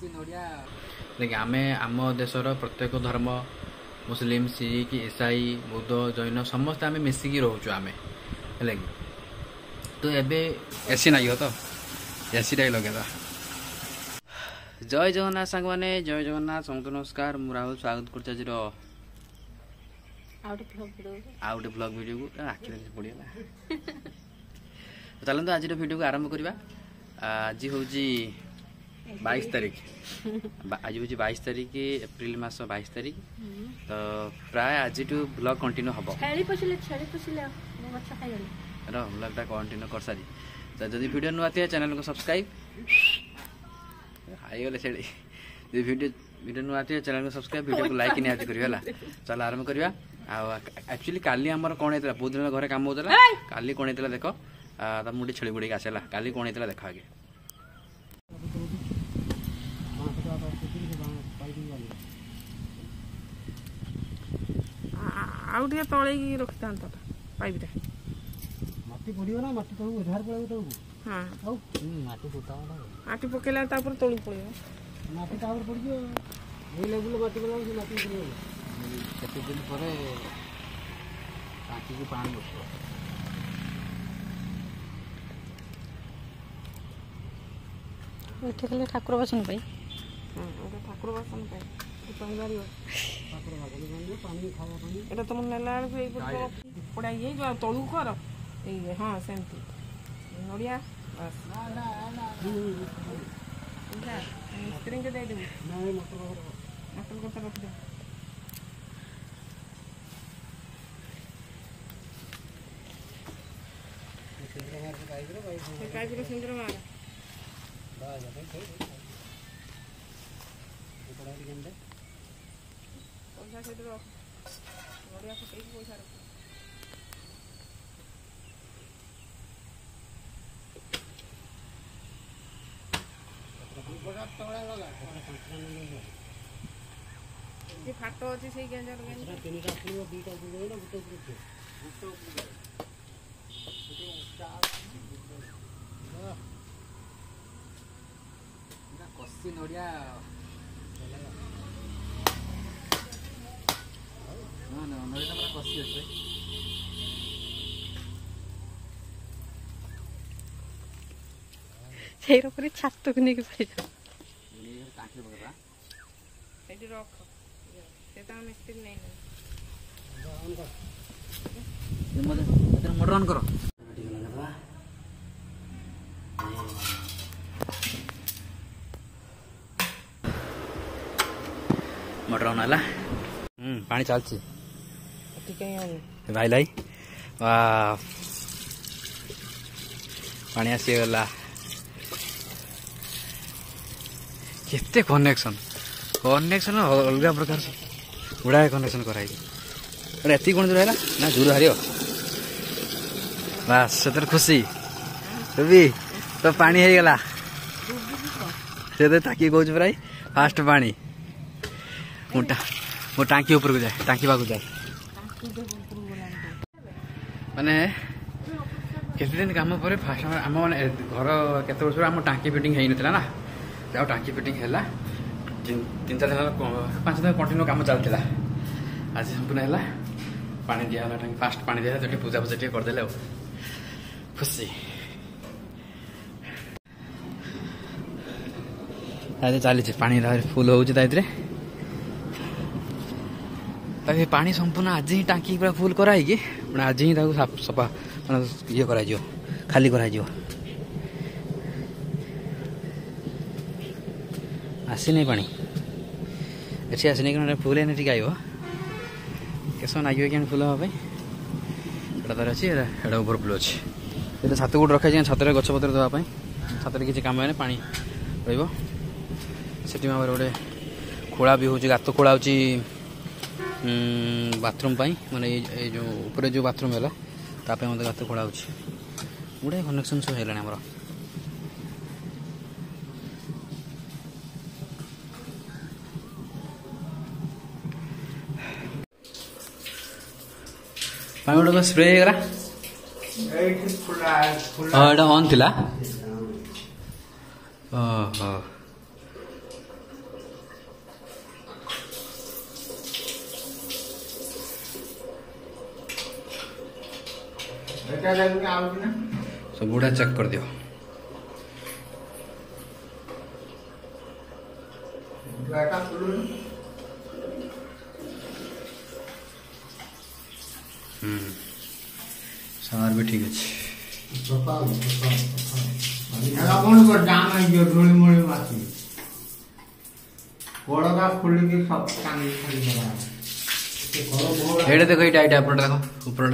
देखिए आम आम देशर प्रत्येक धर्म मुस्लिम सिख ईसाई बौद्ध जैन समस्त आम मिसिकी रोचु आम है कि तो एबे एसी नहीं हो तो एसी टाइम लगे जय जगन्नाथ सांग मैंने जय जगन्नाथ समस्त नमस्कार मु राहुल स्वागत कर आउट ब्लॉग वीडियो को आखिर पड़गला चलते आज वीडियो को आरंभ करवा आज हूँ 22 तारीख आज हूँ 22 तारीख एप्रिल मास 22 तारीख तो प्राय आज ब्लॉग कंटिन्यू हम ब्लॉगटा कंटिन्यू कर सारी तो जब वीडियो नुआ थी चैनल को सब्सक्राइब हाईगले से वीडियो नुआ थी चैनल को सब्सक्राइब वीडियो को लाइक निहाती करियो चल आरंभ करवा एक्चुअली काली आमर कौन होता बहुत दिन घर काम होता काली कौन होता देख मुझे छेड़ी बुड़ी आसला काली कौन होता देख आगे आउ टे तले रखी था पाइप माटी पड़ो ना माटी तलू एधार पड़े तलू हाँ माटी पोता माटी पकेला तापर तलू पड़े माटी तापर पड़ियो ए लेवल माटी बना से माटी पड़ियो केते दिन पर टाकी को पानी बसो एठे खाली ठाकुर बासन पाई हां ओटा ठाकुर बासन पाई पानी बारियो ठाकुर बासन पानी खावा पानी एटा तुम नेला ए पड़ा ये जो तलू कर ए हां सेंती नडिया बस ना स्क्रीन के दे दे ना मोटर को रख दे पाइप रो सिंदर मार बाजा भाई कोई पड़ा के गंदे पैसा से दो नडिया को कई पैसा रख बड़ा तोड़ा लगा ये फाटो अछि सेही गेंजा लगे तीनटा फुल बीटा फुल ना गुटो कसी नड़िया नड़िया पूरा कसी अच्छे सेरो पर छात को नहीं पड़ी टाँकी पकड़ा एटी रख सेता मिस्त्री नहीं मोटर ऑन करो मोटर ऑन है पानी चलती भाई लाई वाह पानी आसीगला केते कनेक्शन कनेक्शन अलग प्रकार गुड़ाए कनेक्शन कराई एति कौन दूर है ना दूर हार बस से खुशी भी तो पानी हो गला से ताकि कौच प्राय फास्ट पानी मो टांकी ऊपर को जाए टांकी पाक जाए माने केते दिन काम पर फास्ट आम मैंने घर केते वर्ष आम टांकी फिटिंग हो ना जब टांकी फिटिंग है 3-4 दिन 5 दिन कंटिन्यू काम चलता आज संपूर्ण है पानी दिहला टांकी फास्ट पानी दिया जो पूजा पूजा टे करदे खुशी आज चली पानी फुल हो पानी संपूर्ण आज ही टांकी पूरा फुल कराई आज ही सफा ये कर खाली कर आसी नहीं पानी एठी आसी नहीं फुल है ठीक आयो केस लगे क्या फुल हाँपाई तार अच्छी ऊपर फुल अच्छे ये छात गोटे रखा छत गछपतर देवाई छात किसी कम है पानी रही गोटे खोला भी हो गात खोला हो बाथरूम माने जो ऊपर जो बाथरूम है ताप मत गात खोला हो गुड़ाए कनेक्शन सब है आमर पानी गुड़ा स्प्रे होगा ऑन थिला सब बुढ़ा चेक कर दियो सार भी ठीक अच्छे एडे देखो ये टाइट ऊपर देखो ऊपर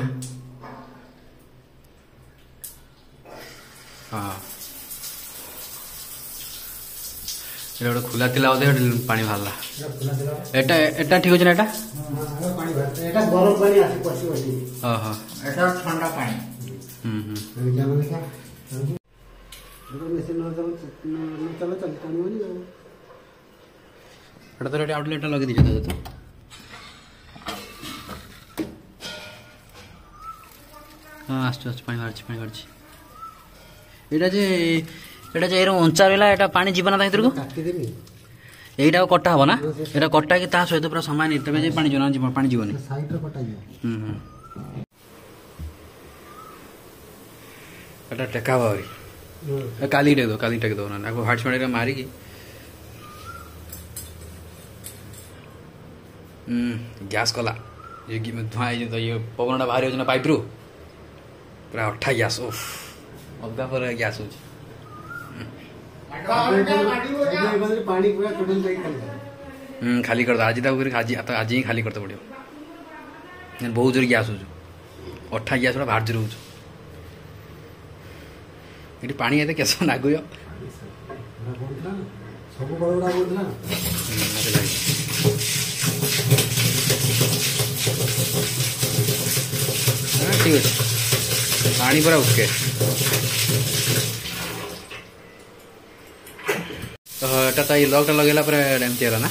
हाँ ये गोटे खुला थिला बोधे पानी बाहरला एटा एटा ठीक अछि ना एटा गरम पानी आसी पसी पसी हां हां एटा ठंडा पानी एटा तो आउटलेट लगे दीजिए तो हाँ आसु पानी बाहर एटा जे अंचा रहा एटा पानी जीवन ना भीतर को यहीटा कटा हम ना यहाँ कटा कि सहित पूरा सामान तबे जे पानी जीवन पानी जीवन एटा टेका भाई काली टेक दो ना हाट छुड़ा मारिकी गैस कला ये धुआं तो ये पवनटा बाहर हो पाइप रू पूरा अठा गैस ओफ अदा पर गैस हो खाली कर दो आज आज ही खाली करते पड़ो बहुत जोर गैस हो अठा गैस गुड़ा बाहर जोर हो पानी एते केस नागुय ठीक है पानी पूरा ओके तो ये लॉकटा लगेला पर एमती है ना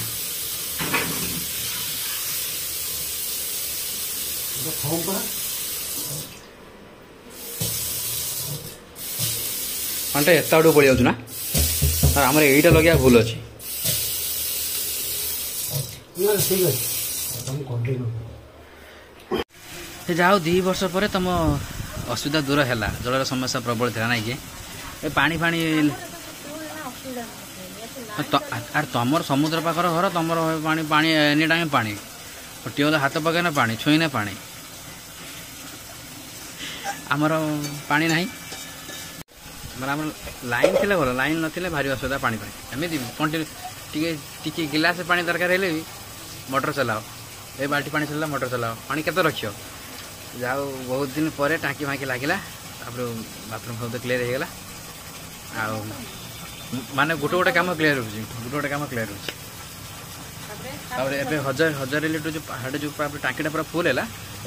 पानी एत आड़ पड़ जाऊँ ना आम यहीटा लगे भूल अच्छी जाओ 2 वर्ष पर तुम असुविधा दूर है जलर समस्या प्रबल थी ना कि पानी फाणी आर तुम समुद्र पाखर घर तुम पानी पानी एनी टाइम पानी टीओल हाथ पकड़ना पानी छुईने पानी आमर पानी ना आम लाइन थी भल लाइन ना भारी असुविधा पानी एमती कंटिन्यू गिलास पानी दरकार है भी मोटर चलाओ ए बाल्टी पानी चला मोटर चलाओ पानी केत रखियो जाओ बहुत दिन पर टाँकी फाँकी लगिला बाथरूम सब तो क्लीयर होगा माने गोटे गोटे काम क्लीयर हो हजार लिटर जो हाटे जो टाँकीटा पूरा फुल है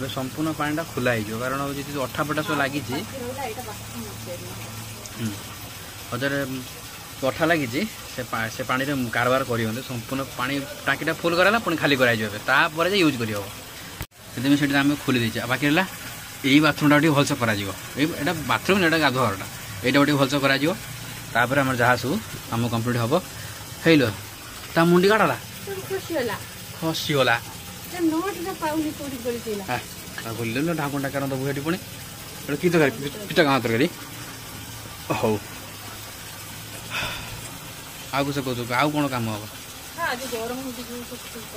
संपूर्ण पानीटा खुला हो कारण अठा फटा सब लगी हजार अठा लगी से पानी कारबार कर संपूर्ण पानी टाँकीटा फुल कराला पुणी खाली करापर यूज कर से आम खोली देचे बाकी है यही बाथरूमटा भलसे कर बाथरूम एटा गाधुआरटा यहाँ गोटे भलसे कर जहाँ सब आम कम्प्लीट हम हेलो ता मुंडी काटला खसीगला खोल ढाकुटा कारण दबू ये पुणी कि तरकारी पिठा गाँ तरकारी हौ आउ से कौन आउ कौन काम हम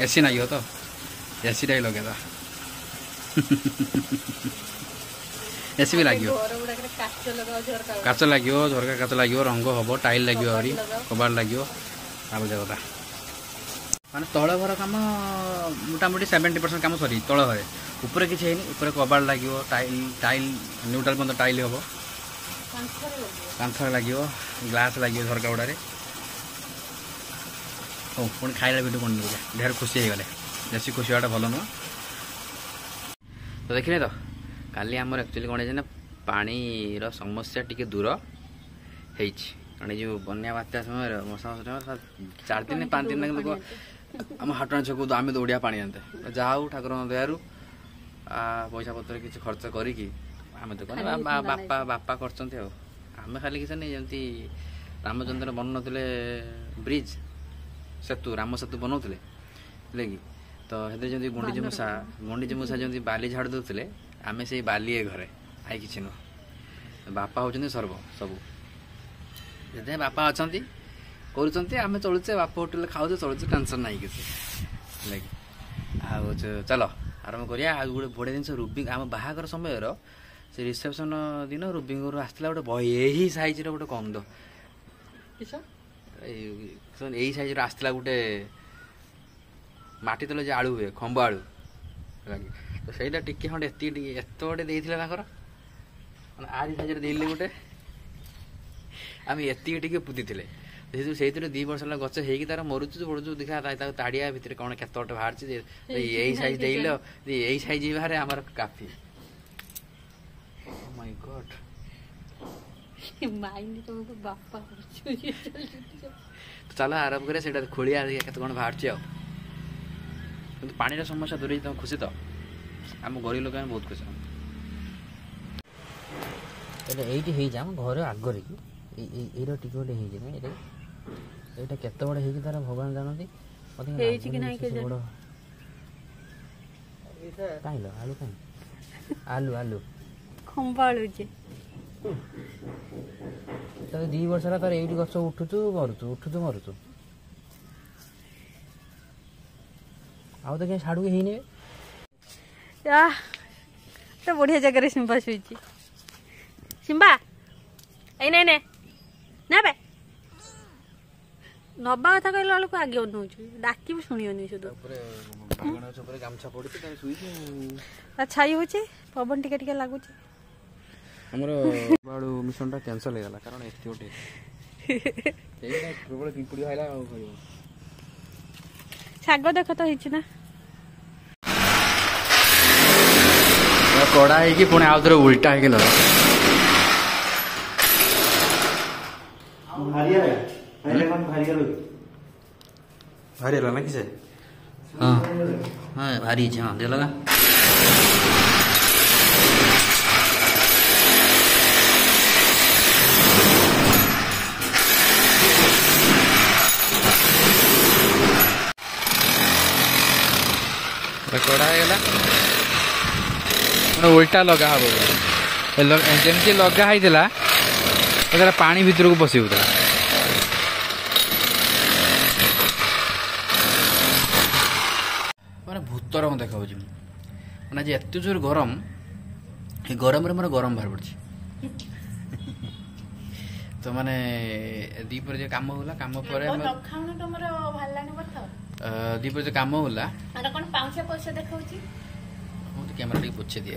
एसी ना तो एसीटा ही लगे एसी भी लगे काच लगे झरका काच लगे रंग हम टाइल लगे आहरी कबाड़ लगे आगे कथा माने तल घर कम मोटामोटी 70% कम सरी तल घर ऊपर किसी है ऊपर कबाड़ लगे टाइल न्यूट्राल पर्यटन टाइल हम कांथर लगे ग्लास लगे झरका गुड़े हो पुणी खाइला भिडियो बन ढेर खुशी हो गले बेसी खुशी होगा भल नुह तो देखने तो काली आमर एक्चुअली कौन है ना पानीर समस्या टी दूर कारण जो बन्या बात्या समय मशा समय 4 दिन 5 दिन लोक आम हाटना छक आम दौड़िया पानी आनते जाऊ ठाकुर दयारू पैसा पत्र किसी खर्च करी आम तो कौन बापा बापा कर आम खाली किसी नहीं जमी रामचंद्र बनऊ ब्रिज सेतु राम सेतु बनाऊे कि तो हेते जमी गुंडीची मूषा जमी बाली झाड़ दौले आम से बाली घरे आई कि नुह बापा होचंदी सर्व सब जे बापा अछंती करूचंती आमे चलुचे बापा होटल खाउचे चलुचे टेंशन नाही किसी लाइक आ चलो आरंभ करिया आ गोटे बड़े दिन रूबी आम बाहागर समय से रिसेप्शन दिन रूबी घर आसला गोटे बही यही साइज गोटे कंद यही साइज आसला गोटे माटी तले जो आलू हुए खंब आलू तो सहीटा टिके खंडे एत गोटे देते आरी साइज देले गोटे आम एति पुती से 2 वर्ष है गच हो तार मरुचु पड़ुचु देखा ताड़िया भितर कौन केत गोटे बाहर यही साइज देल यही साइज बाहर आम काफी माय गॉड तो चलो आरंभ करें से खोलिया केत कौन बाहर पानी समस्या दूर तुम खुशी तो आम गरीब लोक बहुत खुशी ये घर आगर की टिके गोटे यहाँ केत बड़े हो तार भगवान जानती कहीं आलू कहीं आलू आलू खंबाळू तो 2 वर्ष है तार ये गच उठुचु मरुचु आउ तो क्या छाड़ू ही नहीं तो बढ़िया जगह सिंबा शुई सिंबा ए नहीं ने ना बे नबा कथा कहला बेलू आगे अनौ डाक शुणी शुद्ध छाई हो पवन टिके टिके लगुच हमर मिशन टा कैंसिल हो गला कारण एते ओटे प्रबल पिंपुड़ी आइला साग देख तो हिच ना कड़ा है कि पुणे आउ थोड़ा उल्टा है कि भारी ना किसे हाँ हाँ भारी हाँ दे लगा कड़ा है उल्टा लगा हम जमी लगा होता पानी भितर को पशि होता मैंने भूतर देखा मैंने एत जोर गरम ये गरम मोर गरम बाहर पड़ी तो माने दीपर जो काम होला काम पर दीपर जो काम होला तो कैमरा टी पूछे दिए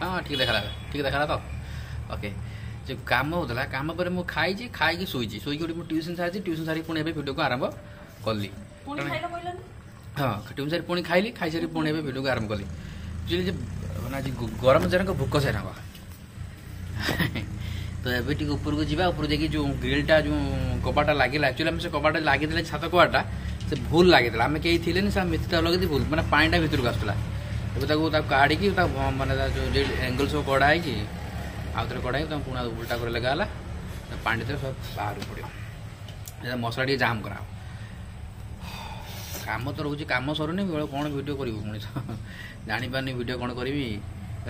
हाँ ठीक देखा तो ओके जो काम होता काम पर मुझे खाई खाई शोची गोटे ट्यूशन सारी ट्यूशन सारी पुणी भिडियो को आरंभ कली हाँ ट्यूशन सारी पुणी खाइली खाई सारी पुणी भिडियो को आरंभ कली आज गरम जन भोक से तो ये टी ऊपर को जावा ऊपर जाकि जो ग्रिलटा जो कबाटा लगे एक्चुअली से कबाटा लगे छात कबाटा से भूल लगे आम कहीं थे मिथ्या लगे भूल मैंने पानी भितर को आसला काढ़ी मैंने जो एंगल सब कड़ा है आउ थे कड़ा पुणी उल्टा कर लगा पानी सब बाहर पड़ो मसला टी जाम करा काम तो रोचे काम सरुनी कौन वीडियो करी मनीष जापारे वीडियो कौन करी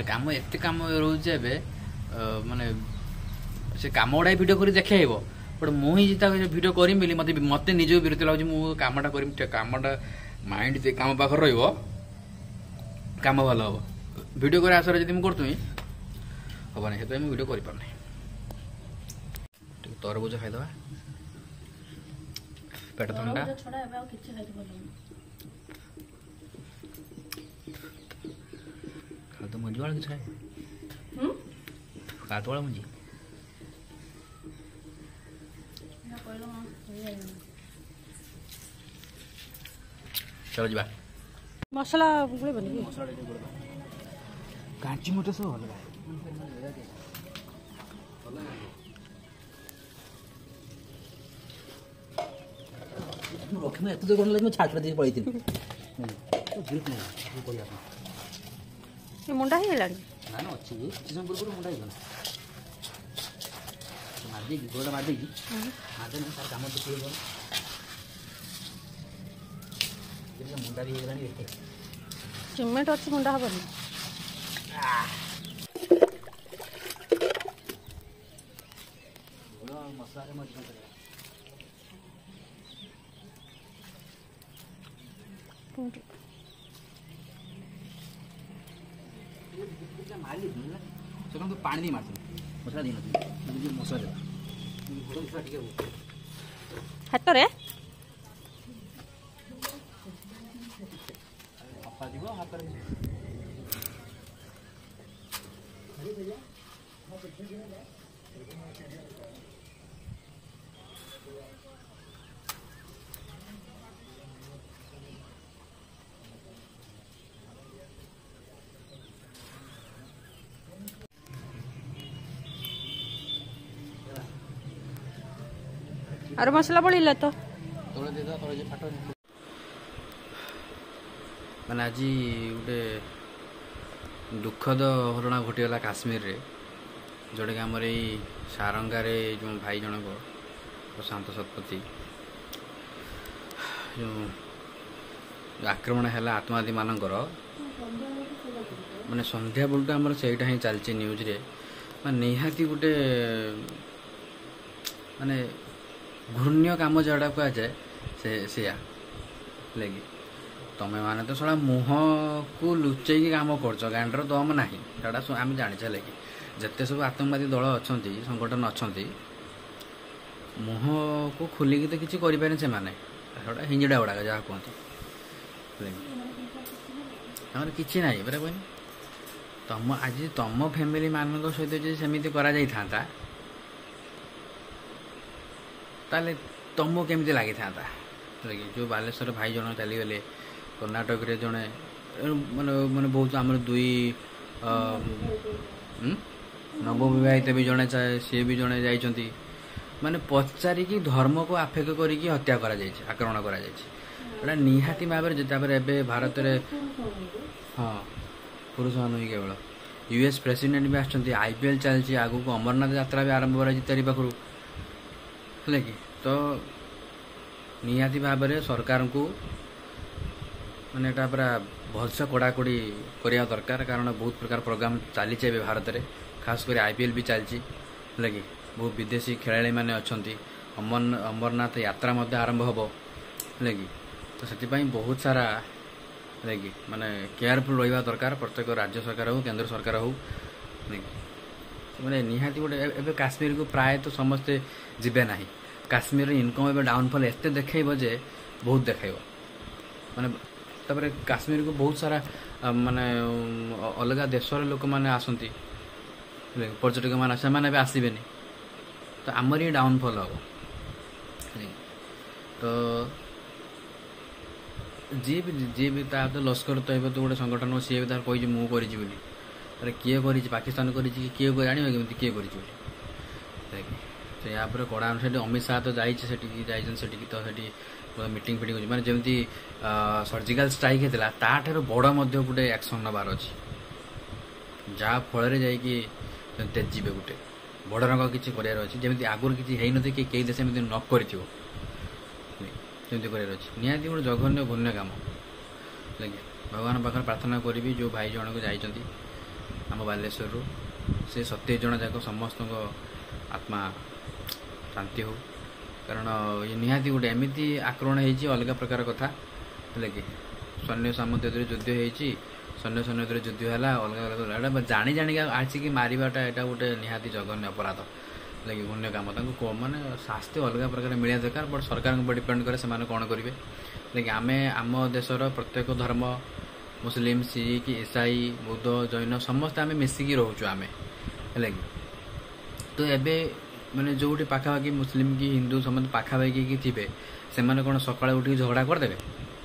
काम एत कम रोचे माने से कम गुड़ा वीडियो कर देखे बट मुझे वीडियो करी मत मत निज विरक्त लगे मुझे कमटा कमटा माइंड कम पाखे रम भल हम वीडियो कर आसर जब मुझे हम ना से वीडियो कर तरबुज खाईदे पेट ठंडा तो मंजी वाला किसी कात वाला मंजी चलो जी मसला गुड़े बनी कांची मोटे सब भल रखी एत कौन लगे छाड़ दी पड़ी मुंडा ही ना अच्छी किसी समय पूर्व मुंडा ही मारदे गोड़ा मारदे मारदे ना तार काम तो ମୁଣ୍ଡା ହେଇଗଲାଣି ସିମେଣ୍ଟ ଅଛି ମୁଣ୍ଡା ହବନି। ମସଲାରେ ମାରି ସେ କଣ ପାଣି ଦେଇ ମାରିଥିଲି ମସଲା ଦେଇନଥିଲି ମସଲା ଦେବା ଟିକେ ହାତରେ ଯିବ ହାତରେ ଆର ମସଲା ପଡ଼ିଲା ତ ତଳେ ଦେଇଦେବା ତଳେ ଯେ ଫାଟ ମାନେ ଆଜି ଗୋଟେ ଦୁଃଖଦ ଘଟଣା ଘଟିଗଲା କାଶ୍ମୀରରେ ଯେଉଁଟାକି ଆମର ଏଇ ସାରଙ୍ଗାରେ ଯେଉଁ ଭାଇ ଜଣକ ପ୍ରଶାନ୍ତ ଶତପଥୀ ଯେଉଁ ଆକ୍ରମଣ ହେଲା ଆତ୍ମଘାତୀମାନଙ୍କର ମାନେ ସନ୍ଧ୍ୟା ବେଳକୁ ଆମର ସେଇଟା ହିଁ ଚାଲିଛି ନ୍ୟୁଜ୍ରେ ମାନେ ନିହାତି ଗୋଟେ ମାନେ ଘୃଣ୍ୟ କାମ ଯେଉଁଟା କୁହାଯାଏ ସେୟା ଲାଗି ତମେ ମାନେ ତ ଶଳା ମୁହଁକୁ ଲୁଚେଇକି କାମ କରୁଛ ଗାଣ୍ଡର ଦମ ନାହିଁ ସେଇଟା ଆମେ ଜାଣିଛେ ଲାଗି ଯେତେ ସବୁ ଆତଙ୍କବାଦୀ ଦଳ ଅଛନ୍ତି ସଂଗଠନ ଅଛନ୍ତି ମୁହଁକୁ ଖୋଲିକି ତ କିଛି କରିପାରିନି ସେମାନେ ସେଇଟା ହିଞ୍ଜିଡ଼ା ଗୁଡ଼ାକ ଯାହା କୁହନ୍ତି ଆମର କିଛି ନାହିଁ ପରା କହିନି ଆଜି ତମ ଫ୍ୟାମିଲି ମାନଙ୍କ ସହିତ ଯଦି ସେମିତି କରାଯାଇଥାନ୍ତା ତାହେଲେ ତମକୁ କେମିତି ଲାଗିଥାନ୍ତା ଯେଉଁ ବାଲେଶ୍ୱର ଭାଇ ଜଣ ଚାଲିଗଲେ କର୍ଣ୍ଣାଟକରେ ଜଣେ ମାନେ ମାନେ ବହୁତ ଆମର ଦୁଇ ନବବିବାହିତ ବି ଜଣେ ସିଏ ବି ଜଣେ ଯାଇଛନ୍ତି ମାନେ ପଚାରିକି ଧର୍ମକୁ ଆଫେକ୍ଟ କରିକି ହତ୍ୟା କରାଯାଇଛି ଆକ୍ରମଣ କରାଯାଇଛି ଏଇଟା ନିହାତି ଭାବରେ ତାପରେ ଏବେ ଭାରତରେ ହଁ ପୁରୁଷମାନେ ହିଁ କେବଳ ୟୁଏସ୍ ପ୍ରେସିଡେଣ୍ଟ ବି ଆସିଛନ୍ତି IPL ଚାଲିଛି ଆଗକୁ ଅମରନାଥ ଯାତ୍ରା ବି ଆରମ୍ଭ କରାଯାଇଛି ତାରି ପାଖରୁ ହେଲା କି ତ ନିହାତି ଭାବରେ ସରକାରଙ୍କୁ ମାନେ ଏଇଟା ପୁରା ଭଲସେ କଡ଼ାକଡ଼ି କରିବା ଦରକାର କାରଣ ବହୁତ ପ୍ରକାର ପ୍ରୋଗ୍ରାମ ଚାଲିଛି ଏବେ ଭାରତରେ ଖାସ୍ କରି IPL ବି ଚାଲିଛି ହେଲା କି ବହୁତ ବିଦେଶୀ ଖେଳାଳିମାନେ ଅଛନ୍ତି ଅମରନାଥ ଯାତ୍ରା ମଧ୍ୟ ଆରମ୍ଭ ହେବ ହେଲା କି ତ ସେଥିପାଇଁ ବହୁତ ସାରା ହେଲା କି ମାନେ କେୟାରଫୁଲ୍ ରହିବା ଦରକାର ପ୍ରତ୍ୟେକ ରାଜ୍ୟ ସରକାର ହେଉ କେନ୍ଦ୍ର ସରକାର ହେଉ ମାନେ ନିହାତି ଗୋଟେ ଏବେ କାଶ୍ମୀରକୁ ପ୍ରାୟତଃ ସମସ୍ତେ ଯିବେ ନାହିଁ କାଶ୍ମୀରର ଇନକମ୍ ଏବେ ଡାଉନଫଲ୍ ଏତେ ଦେଖେଇବ ଯେ ବହୁତ ଦେଖେଇବ ମାନେ ତାପରେ କାଶ୍ମୀରକୁ ବହୁତ ସାରା ମାନେ ଅଲଗା ଦେଶର ଲୋକମାନେ ଆସନ୍ତି ପର୍ଯ୍ୟଟକମାନେ ସେମାନେ ଏବେ ଆସିବେନି ତ ଆମର ହିଁ ଡାଉନଫଲ୍ ହେବ ତ ଯିଏ ବି ତା ତ ଲସ୍କର ତୈବ ତ ଗୋଟେ ସଂଗଠନ ସିଏ ବି ତାର କହିଛି ମୁଁ କରିଛି ବୋଲି ଆରେ କିଏ କରିଛି ପାକିସ୍ତାନ କରିଛି କି କିଏ ଜାଣିବ କେମିତି କିଏ କରିଛି ବୋଲି ସେ ୟା ପରେ କଡ଼ା ସେଠି ଅମିତ ଶାହ ତ ଯାଇଛି ସେଠିକି ଯାଇଛନ୍ତି ସେଠିକି ତ ସେଠି ମିଟିଂ ଫିଟିଂ ହେଉଛି ମାନେ ଯେମିତି ସର୍ଜିକାଲ ଷ୍ଟ୍ରାଇକ୍ ହେଇଥିଲା ତାଠାରୁ ବଡ଼ ମଧ୍ୟ ଗୋଟେ ଆକ୍ସନ୍ ନେବାର ଅଛି ଯାହା ଫଳରେ ଯାଇକି ତେଜିବେ ଗୋଟେ ବଡ଼ ରଙ୍ଗ କିଛି କରିବାର ଅଛି ଯେମିତି ଆଗରୁ କିଛି ହେଇନଥିବ କି କେହି ଦେଶ ଏମିତି ନ କରିଥିବ ସେମିତି କରିବାର ଅଛି ନିହାତି ଗୋଟେ ଜଘନ୍ୟ ଘୃଣ୍ୟ କାମ ହେଲା ଭଗବାନ ପାଖରେ ପ୍ରାର୍ଥନା କରିବି ଯେଉଁ ଭାଇ ଜଣକ ଯାଇଛନ୍ତି ଆମ ବାଲେଶ୍ୱରରୁ ସେ 27 ଜଣ ଯାକ ସମସ୍ତଙ୍କ ଆତ୍ମା ଶାନ୍ତି ହେଉ କାରଣ ଇଏ ନିହାତି ଗୋଟେ ଏମିତି ଆକ୍ରମଣ ହେଇଛି ଅଲଗା ପ୍ରକାର କଥା ହେଲା କି ସୈନ୍ୟ ସାମନ୍ତରେ ଯୁଦ୍ଧ ହେଇଛି ସୈନ୍ୟ ଭିତରେ ଯୁଦ୍ଧ ହେଲା ଅଲଗା ଅଲଗା ଏଇଟା ଜାଣି ଜାଣିକା ଆସିକି ମାରିବାଟା ଏଇଟା ଗୋଟେ ନିହାତି ଜଘନ୍ୟ ଅପରାଧ ହେଲା କି ଘୃଣ୍ୟ କାମ ତାଙ୍କୁ ମାନେ ଶାସ୍ତି ଅଲଗା ପ୍ରକାର ମିଳିବା ଦରକାର ବଟ୍ ସରକାରଙ୍କ ଉପରେ ଡିପେଣ୍ଡ କରେ ସେମାନେ କ'ଣ କରିବେ ହେଲା କି ଆମେ ଆମ ଦେଶର ପ୍ରତ୍ୟେକ ଧର୍ମ ମୁସଲିମ୍ ଶିଖ୍ ଇସାଇ ବୌଦ୍ଧ ଜୈନ ସମସ୍ତେ ଆମେ ମିଶିକି ରହୁଛୁ ଆମେ ହେଲା କି ତ ଏବେ ମାନେ ଯେଉଁଠି ପାଖାପାଖି ମୁସଲିମ୍ କି ହିନ୍ଦୁ ସମସ୍ତେ ପାଖାପାଖି କି ଥିବେ ସେମାନେ କ'ଣ ସକାଳେ ଉଠିକି ଝଗଡ଼ା କରିଦେବେ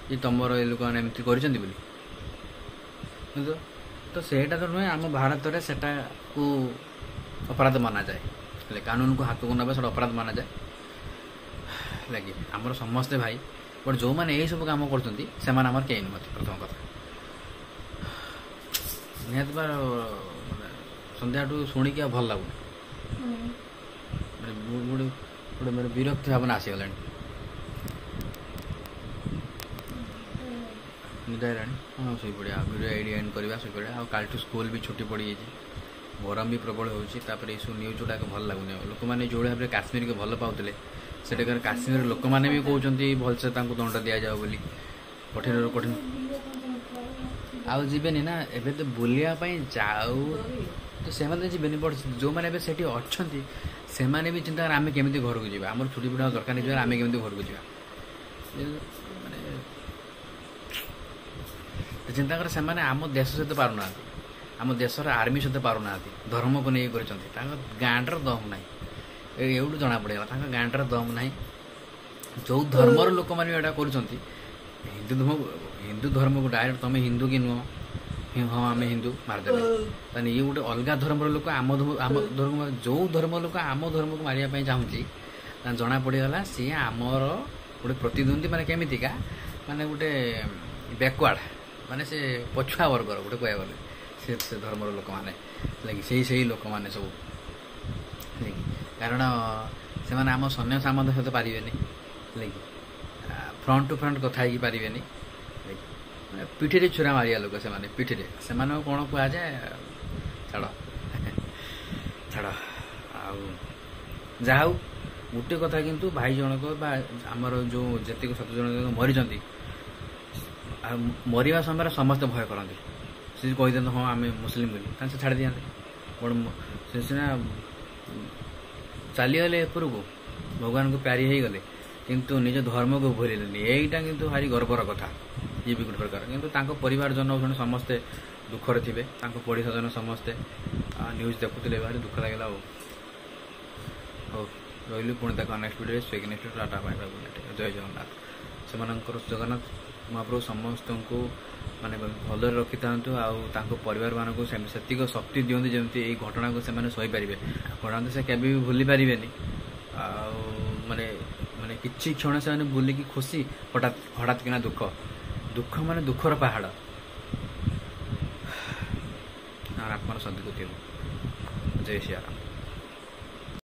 କି ତମର ଏ ଲୋକମାନେ ଏମିତି କରିଛନ୍ତି ବୋଲି ତ ସେଇଟା ତ ନୁହେଁ ଆମ ଭାରତରେ ସେଟାକୁ ଅପରାଧ ମାନାଯାଏ ହେଲେ କାନୁନକୁ ହାତକୁ ନେବା ସେଟା ଅପରାଧ ମାନାଯାଏ ହେଲା କି ଆମର ସମସ୍ତେ ଭାଇ ବଟ୍ ଯେଉଁମାନେ ଏହିସବୁ କାମ କରୁଛନ୍ତି ସେମାନେ ଆମର କେହି ନୁହନ୍ତି ପ୍ରଥମ କଥା ନିହାତି ସନ୍ଧ୍ୟାଠୁ ଶୁଣିକି ଆଉ ଭଲ ଲାଗୁନି ଗୋଟେ ବିରକ୍ତି ଭାବନା ଆସିଗଲାଣି निदा हाँ शोई पड़ा वीडियो एड एंड करवा शोई पड़ा कालठू स्कूल भी छुट्टी पड़ जाइए गरम भी प्रबल होपर ये सब न्यूज गुड़ाक भल लगुनि लोक मैंने जो भाव में काश्मीर को भल पाते सेठार काश्मीर लोक मैंने भी कहते भलसे दंड दि जाओ बोली कठिन कठिन आउ जीवेनि ना एबे तो बुलियापाई जाऊ तो से जीवेनि बट जो मैंने से अच्छा से भी चिंता आम केमी घर को जावा आम छुट्टी बुढ़ा दरकार नहीं आम केमी घर को जावा चिंता कर से आम देश सहित पारना आम देशर आर्मी सहित पारना धर्म को नहीं कर गाँडर दम ना एवं जना पड़ा गाँडर दम ना जो धर्मर लोक मैंने यहाँ कर हिंदू धर्म को डायरेक्ट तुम हिंदू कि नुह हाँ आम हिंदू मारिदे ये गोटे अलग धर्म लोक आम धर्म जो धर्म लोक आम धर्म को मारे चाहूँगी जना पड़गला सी आमर गोटे प्रतिद्वंदी माने केमितिका माने गोटे बैकवर्ड माने से पछुआ वर्गर गोटे कह गले से धर्मर लोक मैंने लगे से लोक मैंने सब कारण से आम सैन्य सामंत सहित पारे लगे फ्रंट टू फ्रंट कथा ही पारे पिठी छुरा मारिया लोक से पिठी से कौन कह जाए छाड़ छाड़ आउ गोटे कथा किंतु भाई जनक आमर जो जी 7 जन मरी मरवा समय समस्ते भय करते से कहीदे हाँ आम मुस्लिम बोली से छाड़ दिखाते बट सीना चलीगले एपर को भगवान को प्यारी हो गले किंतु निज धर्म को भूलिले यहीटा किंतु भारी गर्वर कथा ये भी गोटे प्रकार किंतु परिवार जन समस्ते दुखरे थे पड़ोसा जन समस्ते न्यूज देखुले भारी दुख लगे हो रही पुणी देखा next video next tata bye bye जय जगन्नाथ से जगन्नाथ महाप्रभु समस्त को माने भल रखी था परिवार मानक से शक्ति दिखती जमी ये घटना को सही पारे घटना तो से केवे भी भूली पारे माने माने किसी क्षण से बुलिकी खुशी हठात हठात किना दुख दुख माने दुखर पहाड़ आत्मार सदगति जय श्री राम।